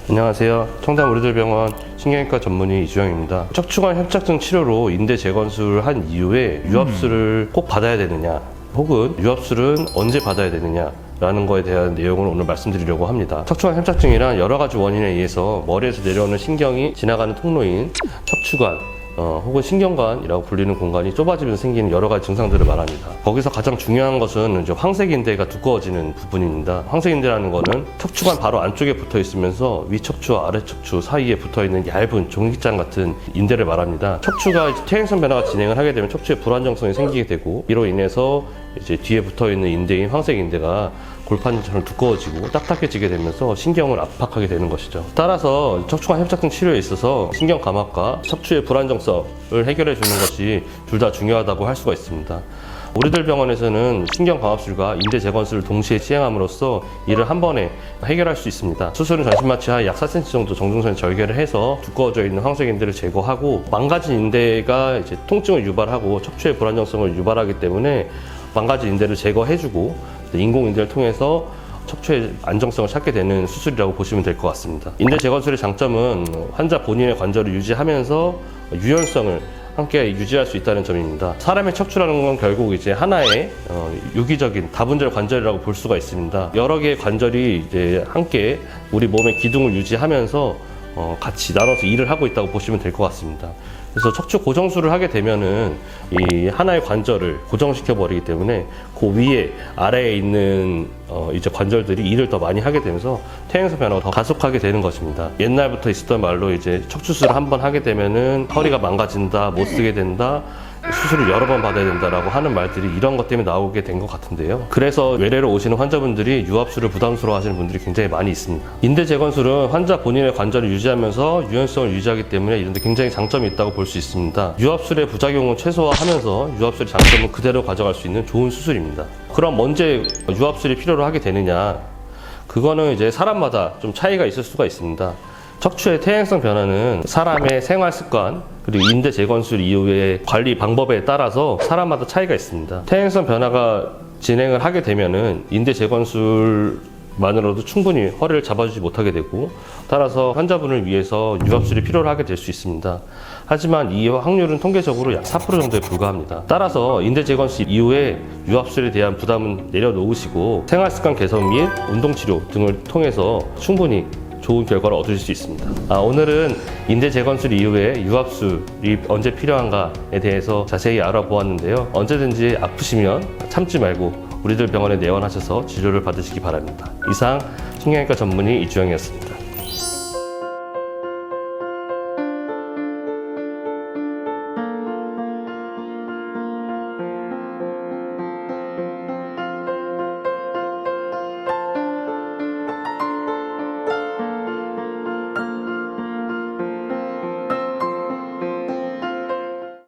안녕하세요. 청담 우리들 병원 신경외과 전문의 이주영입니다. 척추관 협착증 치료로 인대 재건술을 한 이후에 유압술을 꼭 받아야 되느냐, 혹은 유압술은 언제 받아야 되느냐 라는 거에 대한 내용을 오늘 말씀드리려고 합니다. 척추관 협착증이란 여러 가지 원인에 의해서 머리에서 내려오는 신경이 지나가는 통로인 척추관 혹은 신경관이라고 불리는 공간이 좁아지면서 생기는 여러 가지 증상들을 말합니다. 거기서 가장 중요한 것은 이제 황색인대가 두꺼워지는 부분입니다. 황색인대라는 거는 척추관 바로 안쪽에 붙어 있으면서 위척추와 아래척추 사이에 붙어 있는 얇은 종이장 같은 인대를 말합니다. 척추가 퇴행성 변화가 진행을 하게 되면 척추에 불안정성이 생기게 되고, 이로 인해서 이제 뒤에 붙어 있는 인대인 황색인대가 골판처럼 두꺼워지고 딱딱해지게 되면서 신경을 압박하게 되는 것이죠. 따라서 척추관 협착증 치료에 있어서 신경 감압과 척추의 불안정성을 해결해 주는 것이 둘 다 중요하다고 할 수가 있습니다. 우리들 병원에서는 신경 감압술과 인대 재건술을 동시에 시행함으로써 이를 한 번에 해결할 수 있습니다. 수술은 전신마취하 약 4cm 정도 정중선에 절개를 해서 두꺼워져 있는 황색인대를 제거하고, 망가진 인대가 이제 통증을 유발하고 척추의 불안정성을 유발하기 때문에 망가진 인대를 제거해주고 인공인대를 통해서 척추의 안정성을 찾게 되는 수술이라고 보시면 될 것 같습니다. 인대 재건술의 장점은 환자 본인의 관절을 유지하면서 유연성을 함께 유지할 수 있다는 점입니다. 사람의 척추라는 건 결국 이제 하나의 유기적인 다분절 관절이라고 볼 수가 있습니다. 여러 개의 관절이 이제 함께 우리 몸의 기둥을 유지하면서 같이 나눠서 일을 하고 있다고 보시면 될 것 같습니다. 그래서 척추 고정술을 하게 되면은 이 하나의 관절을 고정시켜 버리기 때문에 그 위에 아래에 있는 이제 관절들이 일을 더 많이 하게 되면서 퇴행성 변화가 더 가속하게 되는 것입니다. 옛날부터 있었던 말로 이제 척추술을 한번 하게 되면은 허리가 망가진다, 못 쓰게 된다, 수술을 여러 번 받아야 된다라고 하는 말들이 이런 것 때문에 나오게 된 것 같은데요. 그래서 외래로 오시는 환자분들이 유압술을 부담스러워 하시는 분들이 굉장히 많이 있습니다. 인대 재건술은 환자 본인의 관절을 유지하면서 유연성을 유지하기 때문에 이런 데 굉장히 장점이 있다고 볼 수 있습니다. 유압술의 부작용을 최소화하면서 유압술의 장점을 그대로 가져갈 수 있는 좋은 수술입니다. 그럼 언제 유압술이 필요로 하게 되느냐? 그거는 이제 사람마다 좀 차이가 있을 수가 있습니다. 척추의 퇴행성 변화는 사람의 생활 습관 그리고 인대 재건술 이후의 관리 방법에 따라서 사람마다 차이가 있습니다. 퇴행성 변화가 진행을 하게 되면은 인대 재건술만으로도 충분히 허리를 잡아주지 못하게 되고, 따라서 환자분을 위해서 유압술이 필요로 하게 될 수 있습니다. 하지만 이 확률은 통계적으로 약 4% 정도에 불과합니다. 따라서 인대 재건술 이후에 유압술에 대한 부담은 내려놓으시고 생활습관 개선 및 운동치료 등을 통해서 충분히 좋은 결과를 얻으실 수 있습니다. 오늘은 인대 재건술 이후에 유압술이 언제 필요한가에 대해서 자세히 알아보았는데요. 언제든지 아프시면 참지 말고 우리들 병원에 내원하셔서 치료를 받으시기 바랍니다. 이상 신경외과 전문의 이주영이었습니다.